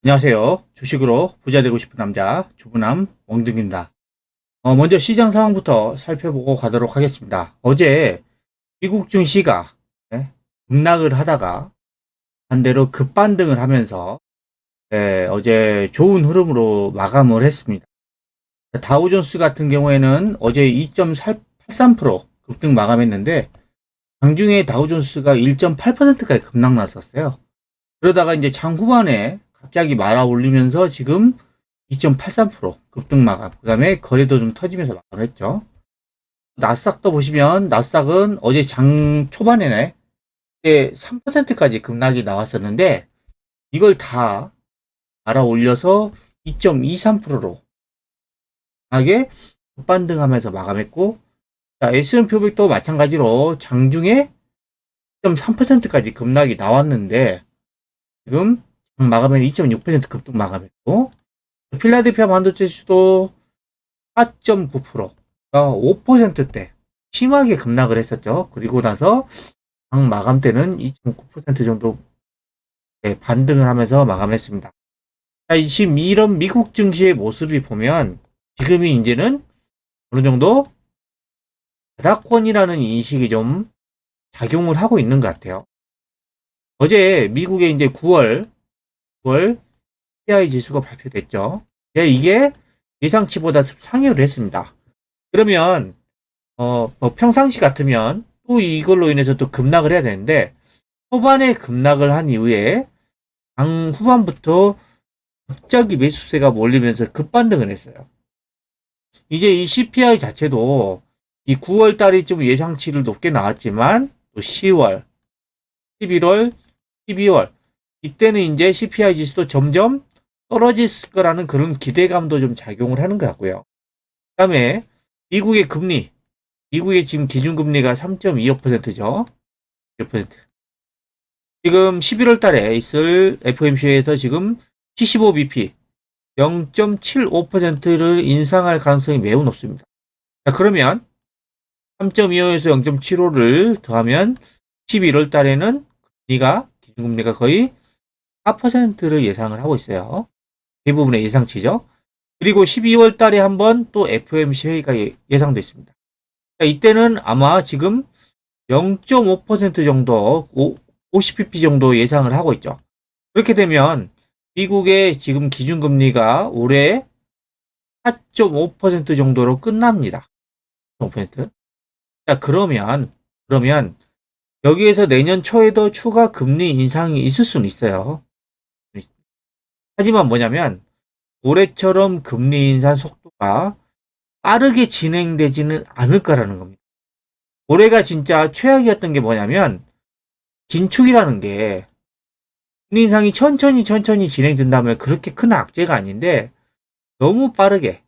안녕하세요. 주식으로 부자 되고 싶은 남자 주부남 왕등입니다. 먼저 시장 상황부터 살펴보고 가도록 하겠습니다. 어제 미국 증시가 급락을 하다가 반대로 급반등을 하면서 어제 좋은 흐름으로 마감을 했습니다. 다우존스 같은 경우에는 어제 2.83% 급등 마감했는데 장중에 다우존스가 1.8%까지 급락 났었어요. 그러다가 이제 장 후반에 갑자기 말아 올리면서 지금 2.83% 급등 마감. 그 다음에 거래도 좀 터지면서 마감을 했죠. 나스닥도 보시면 나스닥은 어제 장 초반에네 3%까지 급락이 나왔었는데 이걸 다 말아 올려서 2.23%로 하게 급반등하면서 마감했고, 자, S&P 500도 마찬가지로 장중에 2.3%까지 급락이 나왔는데 지금 마감은 2.6% 급등 마감했고, 필라델피아 반도체 지수도 4.9%가 5%대 심하게 급락을 했었죠. 그리고 나서 장 마감 때는 2.9% 정도 반등을 하면서 마감했습니다. 자, 지금 이런 미국 증시의 모습이 보면 지금이 이제는 어느 정도 바닥권이라는 인식이 좀 작용을 하고 있는 것 같아요. 어제 미국의 이제 9월 CPI 지수가 발표됐죠. 이게 예상치보다 상회를 했습니다. 그러면 뭐 평상시 같으면 또 이걸로 인해서 또 급락을 해야 되는데 초반에 급락을 한 이후에 장 후반부터 갑자기 매수세가 몰리면서 급반등을 했어요. 이제 이 CPI 자체도 이 9월 달이 좀 예상치를 높게 나왔지만 또 10월, 11월, 12월 이때는 이제 CPI 지수도 점점 떨어질 거라는 그런 기대감도 좀 작용을 하는 것 같고요. 그 다음에 미국의 금리, 미국의 지금 기준금리가 3.25%죠. 1%. 지금 11월 달에 있을 FOMC에서 지금 75bp 0.75%를 인상할 가능성이 매우 높습니다. 자, 그러면 3.25에서 0.75를 더하면 11월 달에는 기준금리가 거의 4%를 예상을 하고 있어요. 대부분의 예상치죠. 그리고 12월 달에 한번 또 FOMC 회의가 예상돼 있습니다. 자, 이때는 아마 지금 0.5% 정도, 50bp 정도 예상을 하고 있죠. 그렇게 되면 미국의 지금 기준금리가 올해 4.5% 정도로 끝납니다. 5%. 자, 그러면 여기에서 내년 초에도 추가 금리 인상이 있을 수는 있어요. 하지만 뭐냐면 올해처럼 금리 인상 속도가 빠르게 진행되지는 않을 거라는 겁니다. 올해가 진짜 최악이었던 게 뭐냐면 긴축이라는 게 금리 인상이 천천히 진행된다면 그렇게 큰 악재가 아닌데 너무 빠르게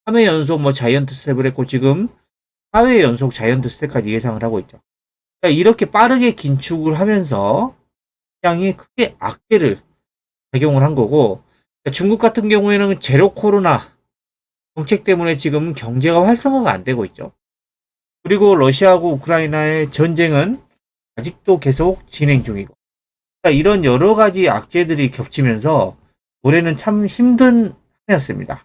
3회 연속 뭐 자이언트 스텝을 했고 지금 4회 연속 자이언트 스텝까지 예상을 하고 있죠. 그러니까 이렇게 빠르게 긴축을 하면서 시장이 크게 악재를 작용을 한 거고, 그러니까 중국 같은 경우에는 제로 코로나 정책 때문에 지금 경제가 활성화가 안 되고 있죠. 그리고 러시아하고 우크라이나의 전쟁은 아직도 계속 진행 중이고, 그러니까 이런 여러 가지 악재들이 겹치면서 올해는 참 힘든 해였습니다.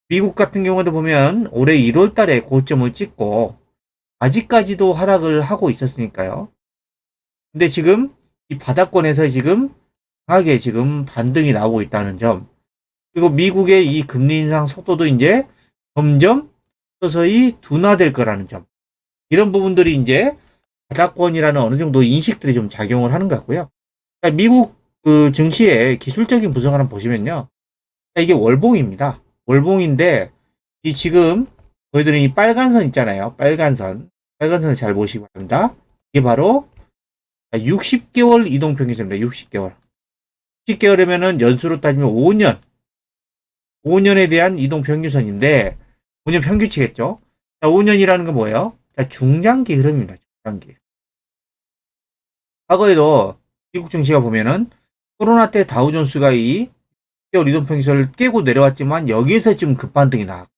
미국 같은 경우도 보면 올해 1월 달에 고점을 찍고 아직까지도 하락을 하고 있었으니까요. 근데 지금 이 바닥권에서 지금 강하게 지금 반등이 나오고 있다는 점, 그리고 미국의 이 금리 인상 속도도 이제 점점 서서히 둔화될 거라는 점, 이런 부분들이 이제 바닥권이라는 어느 정도 인식들이 좀 작용을 하는 것 같고요. 그러니까 미국 그 증시의 기술적인 분석을 한번 보시면요, 이게 월봉입니다. 월봉인데 이 지금 보여드린 이 빨간 선 있잖아요. 빨간 선을 잘 보시기 바랍니다. 이게 바로 60개월 이동평균선입니다. 60개월. 60개월이면은 연수로 따지면 5년에 대한 이동평균선인데 5년 평균치겠죠. 자, 5년이라는 건 뭐예요? 자, 중장기 흐름입니다. 중장기. 과거에도 미국 증시가 보면은 코로나 때 다우존스가 이 6개월 이동평균선을 깨고 내려왔지만 여기에서 지금 급반등이 나왔고,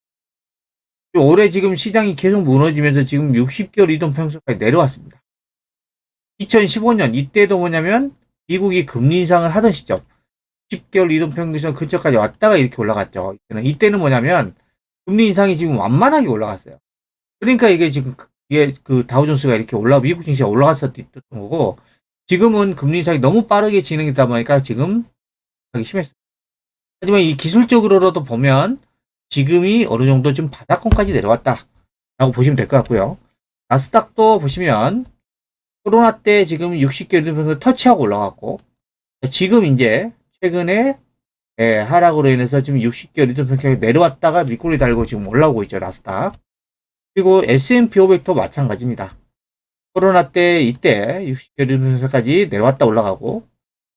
올해 지금 시장이 계속 무너지면서 지금 60개월 이동평균선까지 내려왔습니다. 2015년 이때도 뭐냐면 미국이 금리 인상을 하던 시점, 10개월 이동평균선 근처까지 왔다가 이렇게 올라갔죠. 이때는 뭐냐면 금리 인상이 지금 완만하게 올라갔어요. 그러니까 이게 지금 이게 그 다우존스가 이렇게 미국 증시가 올라갔었던 거고, 지금은 금리 인상이 너무 빠르게 진행되다 보니까 지금 하기 심했어요. 하지만 이 기술적으로도 보면 지금이 어느 정도 좀 바닥권까지 내려왔다라고 보시면 될 것 같고요. 나스닥도 보시면 코로나 때 지금 60개월 이동평균선 터치하고 올라갔고, 지금 이제 최근에 하락으로 인해서 지금 60개월 이동평균선이 내려왔다가 밑꼬리 달고 지금 올라오고 있죠, 나스닥. 그리고 S&P 500도 마찬가지입니다. 코로나 때 이때 60개월 이동평균선까지 내려왔다 올라가고,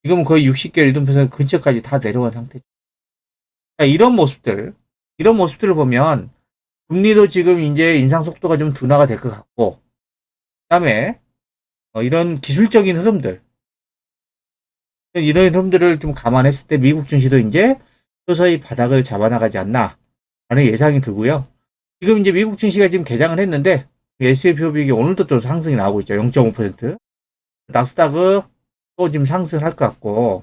지금은 거의 60개월 이동평균선 근처까지 다 내려온 상태죠. 이런 모습들을 보면 금리도 지금 이제 인상 속도가 좀 둔화가 될 것 같고, 그다음에 이런 기술적인 흐름들, 이런 흐름들을 좀 감안했을 때 미국 증시도 이제 서서히 바닥을 잡아나가지 않나 라는 예상이 들고요. 지금 이제 미국 증시가 지금 개장을 했는데 S&P 500이 오늘도 또 상승이 나오고 있죠. 0.5%. 나스닥은 또 지금 상승을 할 것 같고,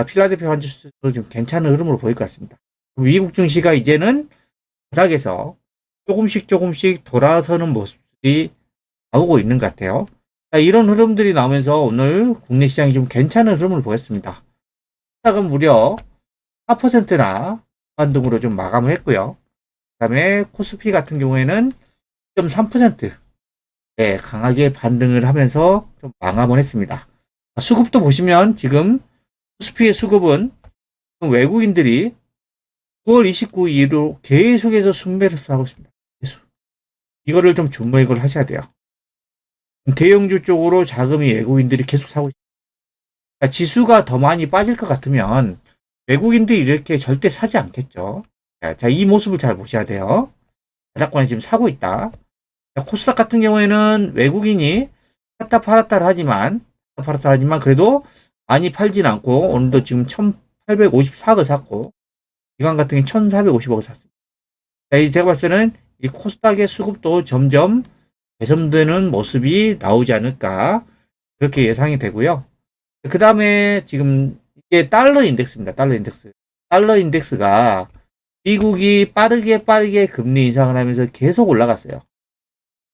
필라델피아 환율도 좀 괜찮은 흐름으로 보일 것 같습니다. 미국 증시가 이제는 바닥에서 조금씩 돌아서는 모습이 나오고 있는 것 같아요. 이런 흐름들이 나오면서 오늘 국내 시장이 좀 괜찮은 흐름을 보였습니다. 나스닥은 무려 4%나 반등으로 좀 마감을 했고요. 그 다음에 코스피 같은 경우에는 1.3% 강하게 반등을 하면서 좀 마감을 했습니다. 수급도 보시면 지금 코스피의 수급은 외국인들이 9월 29일 이후로 계속해서 순매를 하고 있습니다. 이거를 좀 주목을 하셔야 돼요. 대형주 쪽으로 자금이 외국인들이 계속 사고 있습니다. 그러니까 지수가 더 많이 빠질 것 같으면 외국인들이 이렇게 절대 사지 않겠죠. 자, 이 모습을 잘 보셔야 돼요. 바닥권에 지금 사고 있다. 코스닥 같은 경우에는 외국인이 샀다 팔았다 하지만 그래도 많이 팔진 않고 오늘도 지금 1854억을 샀고, 기관 같은 경우는 1450억을 샀습니다. 제가 봤을 때는 이 코스닥의 수급도 점점 개선되는 모습이 나오지 않을까 그렇게 예상이 되고요. 그 다음에 지금 이게 달러 인덱스입니다. 달러 인덱스가 미국이 빠르게 금리 인상을 하면서 계속 올라갔어요.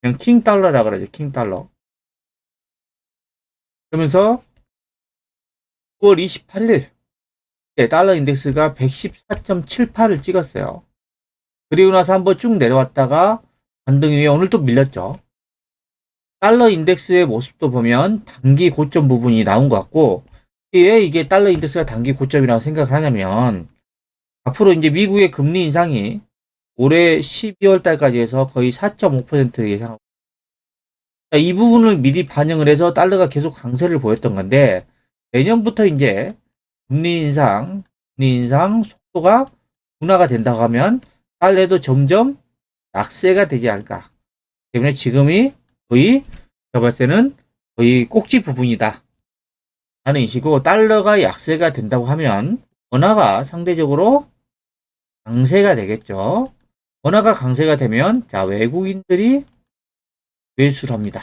그냥 킹달러라 그러죠. 킹달러. 그러면서 9월 28일 달러 인덱스가 114.78을 찍었어요. 그리고 나서 한번 쭉 내려왔다가 반등 이후에 오늘 또 밀렸죠. 달러 인덱스의 모습도 보면 단기 고점 부분이 나온 것 같고, 왜 이게 달러 인덱스가 단기 고점이라고 생각을 하냐면, 앞으로 이제 미국의 금리 인상이 올해 12월 달까지 해서 거의 4.5% 예상하고, 이 부분을 미리 반영을 해서 달러가 계속 강세를 보였던 건데, 내년부터 이제 금리 인상 속도가 둔화가 된다고 하면 달러도 점점 약세가 되지 않을까. 때문에 지금이 거의 제가 봤을 때는 거의 꼭지 부분이다 라는 인식이고, 달러가 약세가 된다고 하면 원화가 상대적으로 강세가 되겠죠. 원화가 강세가 되면 외국인들이 매수를 합니다.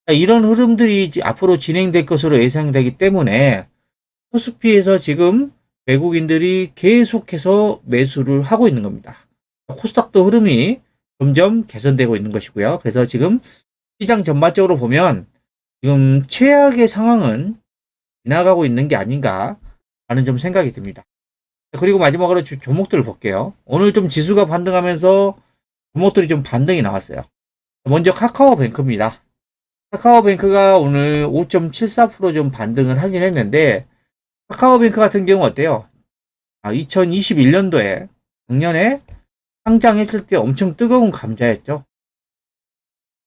이런 흐름들이 앞으로 진행될 것으로 예상되기 때문에 코스피에서 지금 외국인들이 계속해서 매수를 하고 있는 겁니다. 코스닥도 흐름이 점점 개선되고 있는 것이고요. 그래서 지금 시장 전반적으로 보면 지금 최악의 상황은 지나가고 있는 게 아닌가 라는 좀 생각이 듭니다. 그리고 마지막으로 종목들을 볼게요. 오늘 좀 지수가 반등하면서 종목들이 좀 반등이 나왔어요. 먼저 카카오뱅크입니다. 카카오뱅크가 오늘 5.74% 좀 반등을 하긴 했는데, 카카오뱅크 같은 경우 어때요? 2021년도에 작년에 상장했을 때 엄청 뜨거운 감자였죠.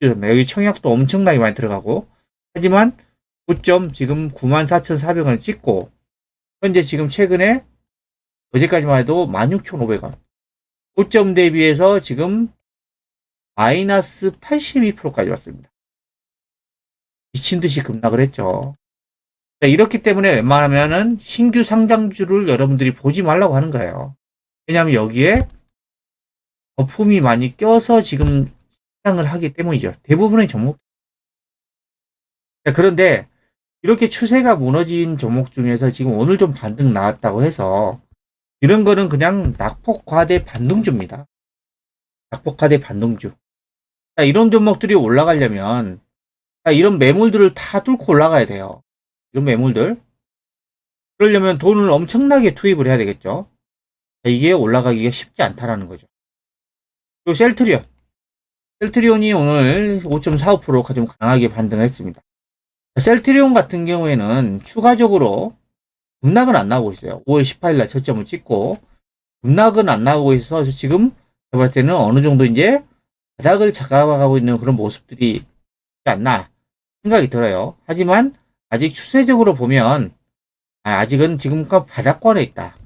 여기 청약도 엄청나게 많이 들어가고, 하지만 고점 지금 94,400원을 찍고, 현재 지금 최근에 어제까지만 해도 16,500원. 고점 대비해서 지금 마이너스 82%까지 왔습니다. 미친 듯이 급락을 했죠. 이렇기 때문에 웬만하면은 신규 상장주를 여러분들이 보지 말라고 하는 거예요. 왜냐하면 여기에 거품이 많이 껴서 지금 상장을 하기 때문이죠. 대부분의 종목. 그런데 이렇게 추세가 무너진 종목 중에서 지금 오늘 좀 반등 나왔다고 해서 이런 거는 그냥 낙폭과대 반등주입니다. 낙폭과대 반등주. 자, 이런 종목들이 올라가려면 이런 매물들을 다 뚫고 올라가야 돼요. 이런 매물들. 그러려면 돈을 엄청나게 투입을 해야 되겠죠. 자, 이게 올라가기가 쉽지 않다라는 거죠. 그리고 셀트리온. 셀트리온이 오늘 5.45% 좀 강하게 반등을 했습니다. 셀트리온 같은 경우에는 추가적으로 급락은 안 나오고 있어요. 5월 18일 날 저점을 찍고 급락은 안 나오고 있어서 지금 제가 봤을 때는 어느 정도 이제 바닥을 잡아가고 있는 그런 모습들이 있지 않나 생각이 들어요. 하지만 아직 추세적으로 보면 아직은 지금과 바닥권에 있다.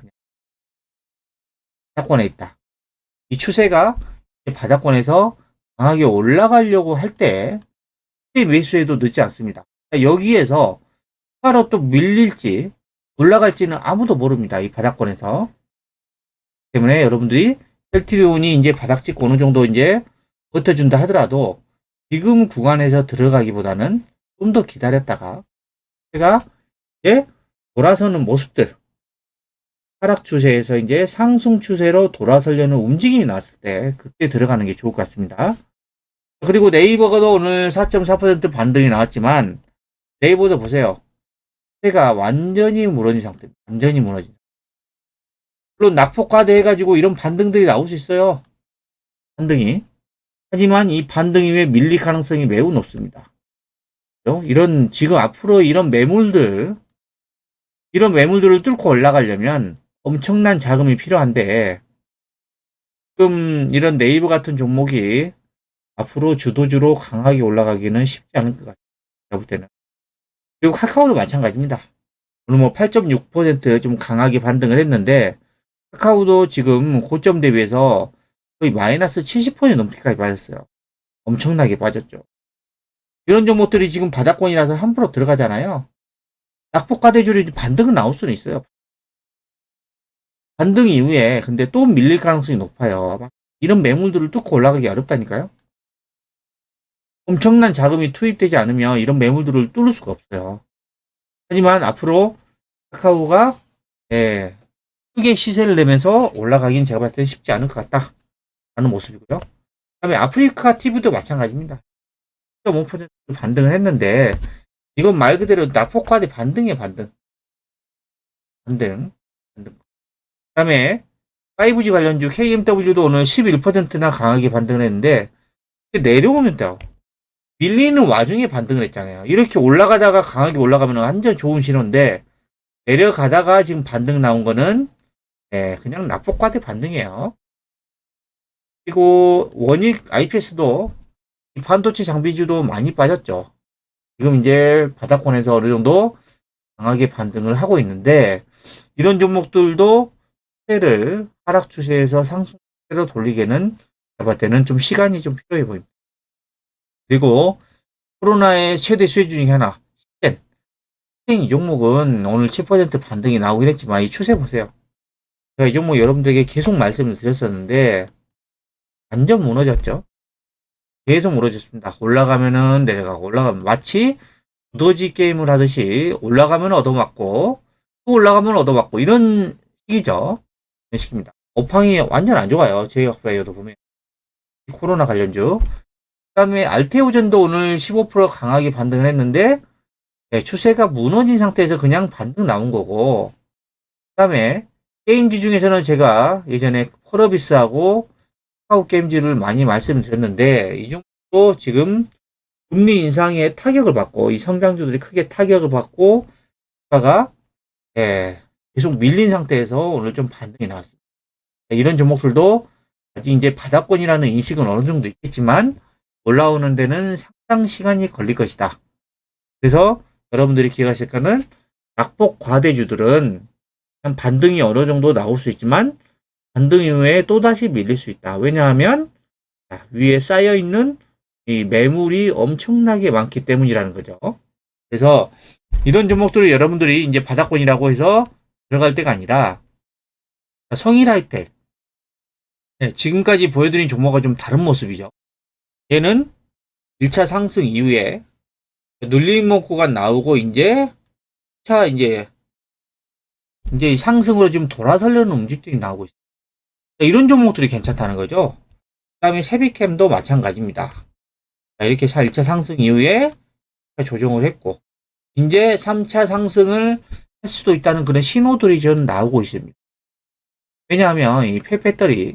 바닥권에 있다. 이 추세가 바닥권에서 강하게 올라가려고 할 때 매수해도 늦지 않습니다. 여기에서 추가로 또 밀릴지 올라갈지는 아무도 모릅니다. 이 바닥권에서. 때문에 여러분들이 셀트리온이 이제 바닥 찍고 어느 정도 이제 버텨준다 하더라도 지금 구간에서 들어가기보다는 좀 더 기다렸다가 제가 이제 돌아서는 모습들 하락 추세에서 이제 상승 추세로 돌아서려는 움직임이 나왔을 때 그때 들어가는 게 좋을 것 같습니다. 그리고 네이버가도 오늘 4.4% 반등이 나왔지만 네이버도 보세요. 추세가 완전히 무너진 상태입니다. 완전히 무너진. 물론 낙폭과대 해가지고 이런 반등들이 나올 수 있어요. 반등이. 하지만 이 반등이 왜 밀릴 가능성이 매우 높습니다. 이런 지금 앞으로 이런 매물들을 뚫고 올라가려면 엄청난 자금이 필요한데 지금 이런 네이버 같은 종목이 앞으로 주도주로 강하게 올라가기는 쉽지 않을 것 같아요. 제가 볼 때는. 그리고 카카오도 마찬가지입니다. 오늘 뭐 8.6% 좀 강하게 반등을 했는데 카카오도 지금 고점 대비해서 거의 마이너스 70% 넘기까지 빠졌어요. 엄청나게 빠졌죠. 이런 종목들이 지금 바닥권이라서 함부로 들어가잖아요. 낙폭과대줄이 반등은 나올 수는 있어요. 반등 이후에 근데 또 밀릴 가능성이 높아요. 이런 매물들을 뚫고 올라가기 어렵다니까요. 엄청난 자금이 투입되지 않으면 이런 매물들을 뚫을 수가 없어요. 하지만 앞으로 카카오가 크게 시세를 내면서 올라가긴 제가 봤을 때는 쉽지 않을 것 같다라는 모습이고요. 그 다음에 아프리카 TV도 마찬가지입니다. 0.5% 반등을 했는데 이건 말 그대로 낙폭과대 반등이에요. 반등. 그 다음에 5G 관련주 KMW도 오늘 11%나 강하게 반등을 했는데 내려오면 또 밀리는 와중에 반등을 했잖아요. 이렇게 올라가다가 강하게 올라가면 완전 좋은 신호인데 내려가다가 지금 반등 나온 거는 그냥 낙폭과대 반등이에요. 그리고 원익 IPS도 반도체 장비주도 많이 빠졌죠. 지금 이제 바닥권에서 어느 정도 강하게 반등을 하고 있는데 이런 종목들도 추세를 하락 추세에서 상승 추세로 돌리기에는 제가 봤을 때는 좀 시간이 좀 필요해 보입니다. 그리고 코로나의 최대 수혜주 중에 하나 시젠. 이 종목은 오늘 7% 반등이 나오긴 했지만 이 추세 보세요. 제가 이 종목 여러분들에게 계속 말씀을 드렸었는데 완전 무너졌죠. 계속 무너졌습니다. 올라가면은 내려가고 올라가면 마치 두더지 게임을 하듯이 올라가면 얻어맞고 또 올라가면 얻어맞고 이런 식이죠. 이런 식입니다. 업황이 완전 안 좋아요. 제이홉바이오도 보면 코로나 관련주. 그다음에 알테오전도 오늘 15% 강하게 반등을 했는데 추세가 무너진 상태에서 그냥 반등 나온 거고 그다음에 게임지 중에서는 제가 예전에 펄어비스하고 카카오 게임즈를 많이 말씀드렸는데 이 정도 지금 금리 인상에 타격을 받고 이 성장주들이 크게 타격을 받고 주가가 계속 밀린 상태에서 오늘 좀 반등이 나왔습니다. 이런 종목들도 아직 이제 바닥권이라는 인식은 어느 정도 있겠지만 올라오는 데는 상당 시간이 걸릴 것이다. 그래서 여러분들이 기억하실 거는 낙폭 과대주들은 반등이 어느 정도 나올 수 있지만 반등 이후에 또다시 밀릴 수 있다. 왜냐하면 위에 쌓여있는 이 매물이 엄청나게 많기 때문이라는 거죠. 그래서 이런 종목들을 여러분들이 이제 바닥권이라고 해서 들어갈 때가 아니라 성일하이텍 지금까지 보여드린 종목과 좀 다른 모습이죠. 얘는 1차 상승 이후에 눌림목 구간 나오고 이제 이제 상승으로 지금 돌아서려는 움직임이 나오고 있어요. 이런 종목들이 괜찮다는 거죠. 그다음에 세비캠도 마찬가지입니다. 이렇게 1차 상승 이후에 조정을 했고 이제 3차 상승을 할 수도 있다는 그런 신호들이 좀 나오고 있습니다. 왜냐하면 이 폐배터리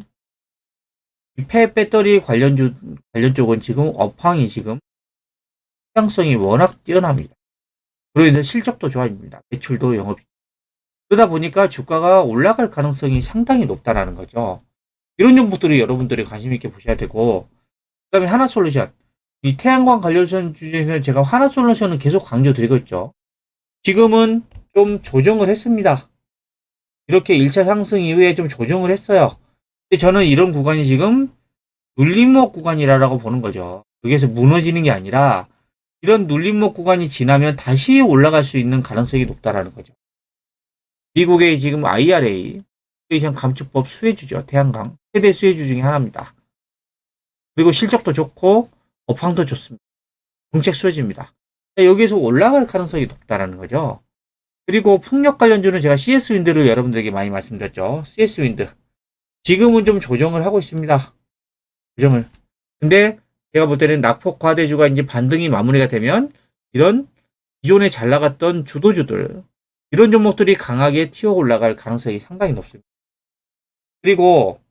관련 쪽은 지금 업황이 지금 성장성이 워낙 뛰어납니다. 그로 인해서 실적도 좋아집니다. 매출도 영업이. 그러다 보니까 주가가 올라갈 가능성이 상당히 높다라는 거죠. 이런 정보들이 여러분들이 관심 있게 보셔야 되고, 그 다음에 하나솔루션. 이 태양광 관련선 중에서 제가 하나솔루션은 계속 강조드리고 있죠. 지금은 좀 조정을 했습니다. 이렇게 1차 상승 이후에 좀 조정을 했어요. 근데 저는 이런 구간이 지금 눌림목 구간이라고 보는 거죠. 여기에서 무너지는 게 아니라 이런 눌림목 구간이 지나면 다시 올라갈 수 있는 가능성이 높다라는 거죠. 미국의 지금 IRA, 인플레이션 감축법 수혜주죠. 태양광. 최대 수혜주 중에 하나입니다. 그리고 실적도 좋고 업황도 좋습니다. 정책 수혜주입니다. 여기에서 올라갈 가능성이 높다라는 거죠. 그리고 풍력 관련주는 제가 CS윈드를 여러분들에게 많이 말씀드렸죠. CS윈드. 지금은 좀 조정을 하고 있습니다. 조정을. 근데 제가 볼 때는 낙폭 과대주가 이제 반등이 마무리가 되면 이런 기존에 잘 나갔던 주도주들, 이런 종목들이 강하게 튀어 올라갈 가능성이 상당히 높습니다. 그리고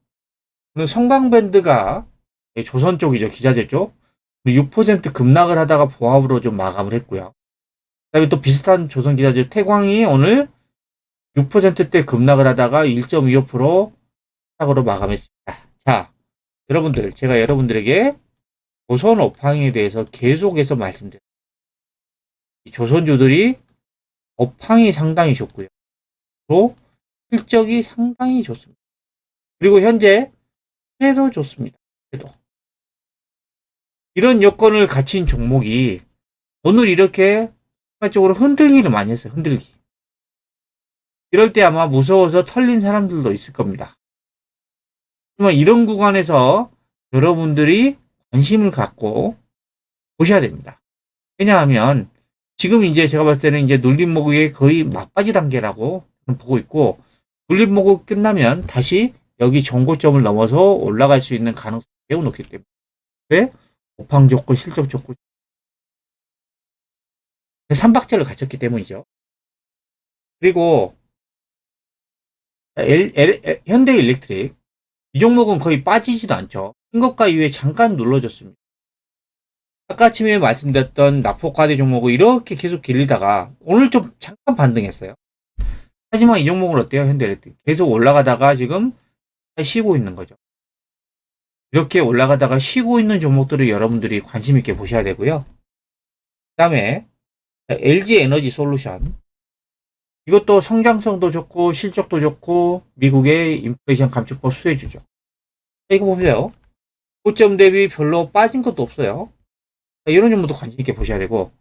성광밴드가 조선 쪽이죠. 기자재 쪽. 6% 급락을 하다가 보합으로 좀 마감을 했고요. 그다음에 또 비슷한 조선 기자재 태광이 오늘 6%대 급락을 하다가 1.25% 하락으로 마감했습니다. 자, 여러분들, 제가 여러분들에게 조선 업황에 대해서 계속해서 말씀드려요. 조선주들이 업황이 상당히 좋고요. 또 실적이 상당히 좋습니다. 그리고 현재 해도 좋습니다. 해도. 이런 여건을 갖춘 종목이 오늘 이렇게 순간적으로 흔들기를 많이 했어요. 흔들기. 이럴 때 아마 무서워서 털린 사람들도 있을 겁니다. 하지만 이런 구간에서 여러분들이 관심을 갖고 보셔야 됩니다. 왜냐하면 지금 이제 제가 봤을 때는 이제 눌림목의 거의 막바지 단계라고 보고 있고, 눌림목이 끝나면 다시 여기 정고점을 넘어서 올라갈 수 있는 가능성이 매우 높기 때문에. 왜? 업황 좋고 실적 좋고 삼박자를 갖췄기 때문이죠. 그리고 현대일렉트릭 이 종목은 거의 빠지지도 않죠. 신고가 이후에 잠깐 눌러줬습니다. 아까 아침에 말씀드렸던 낙폭과대 종목을 이렇게 계속 길리다가 오늘 좀 잠깐 반등했어요. 하지만 이 종목은 어때요? 현대일렉트릭 계속 올라가다가 지금 쉬고 있는 거죠. 이렇게 올라가다가 쉬고 있는 종목들을 여러분들이 관심 있게 보셔야 되고요. 그 다음에 LG 에너지 솔루션, 이것도 성장성도 좋고 실적도 좋고 미국의 인플레이션 감축법 수혜주죠. 이거 보세요. 고점 대비 별로 빠진 것도 없어요. 이런 종목도 관심 있게 보셔야 되고,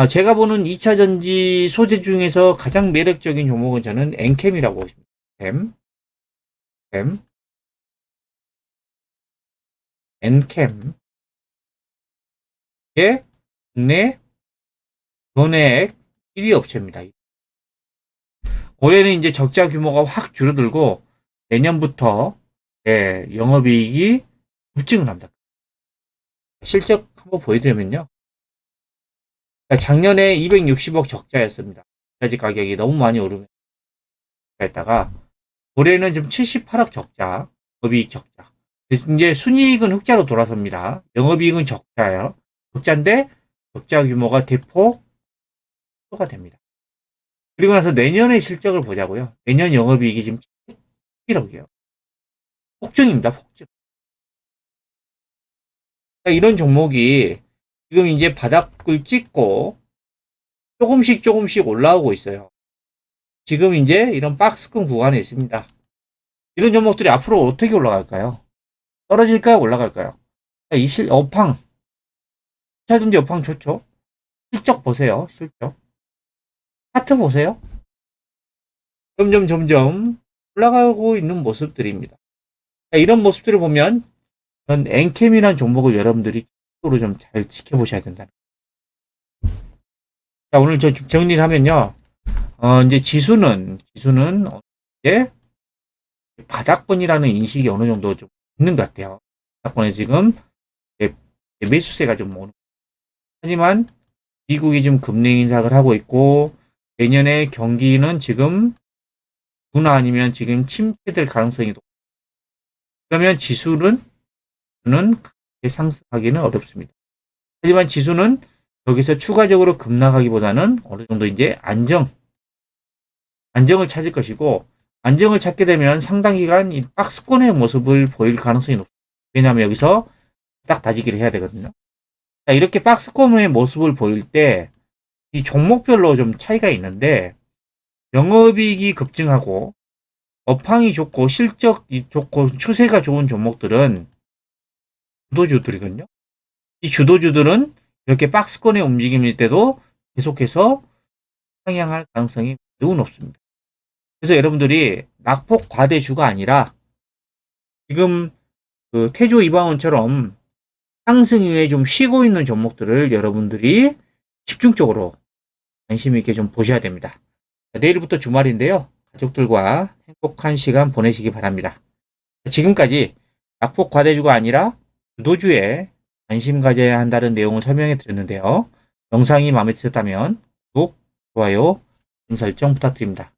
제가 보는 2차 전지 소재 중에서 가장 매력적인 종목은 저는 엔캠이라고 보십니다. 엔캠. 이게 국내 전액 1위 업체입니다. 올해는 이제 적자 규모가 확 줄어들고 내년부터 영업이익이 급증을 합니다. 실적 한번 보여드리면요. 작년에 260억 적자였습니다. 자재 가격이 너무 많이 오르면서 했다가 올해는 좀 78억 적자, 영업이익 적자. 이제 순이익은 흑자로 돌아섭니다. 영업이익은 적자예요. 적자인데 적자 규모가 대폭 가 됩니다. 그리고 나서 내년의 실적을 보자고요. 내년 영업이익이 지금 7억이에요. 폭증입니다. 폭증. 이런 종목이 지금 이제 바닥을 찍고 조금씩 올라오고 있어요. 지금 이제 이런 박스권 구간에 있습니다. 이런 종목들이 앞으로 어떻게 올라갈까요? 떨어질까요? 올라갈까요? 이 업황, 차든지 업황 좋죠? 실적 보세요. 실적. 차트 보세요. 점점 올라가고 있는 모습들입니다. 이런 모습들을 보면 엔캠이라는 종목을 여러분들이 좀 잘 지켜보셔야 된다. 자, 오늘 저 정리를 하면요. 이제 지수는 이제 바닥권이라는 인식이 어느 정도 좀 있는 것 같아요. 바닥권에 지금 이제 매수세가 좀 오는. 하지만 미국이 지금 금리 인상을 하고 있고 내년에 경기는 지금 둔화 아니면 지금 침체될 가능성이 높고 그러면 지수는 상승하기는 어렵습니다. 하지만 지수는 여기서 추가적으로 급락하기보다는 어느 정도 이제 안정을 찾을 것이고 안정을 찾게 되면 상당 기간 이 박스권의 모습을 보일 가능성이 높습니다. 왜냐하면 여기서 딱 다지기를 해야 되거든요. 자, 이렇게 박스권의 모습을 보일 때 이 종목별로 좀 차이가 있는데 영업이익이 급증하고 업황이 좋고 실적이 좋고 추세가 좋은 종목들은 주도주들이거든요. 이 주도주들은 이렇게 박스권의 움직임일 때도 계속해서 상향할 가능성이 매우 높습니다. 그래서 여러분들이 낙폭 과대주가 아니라 지금 그 태조 이방원처럼 상승 이후에 좀 쉬고 있는 종목들을 여러분들이 집중적으로 관심 있게 좀 보셔야 됩니다. 내일부터 주말인데요. 가족들과 행복한 시간 보내시기 바랍니다. 지금까지 낙폭 과대주가 아니라 주도주에 관심 가져야 한다는 내용을 설명해 드렸는데요. 영상이 마음에 드셨다면 구독, 좋아요, 알림 설정 부탁드립니다.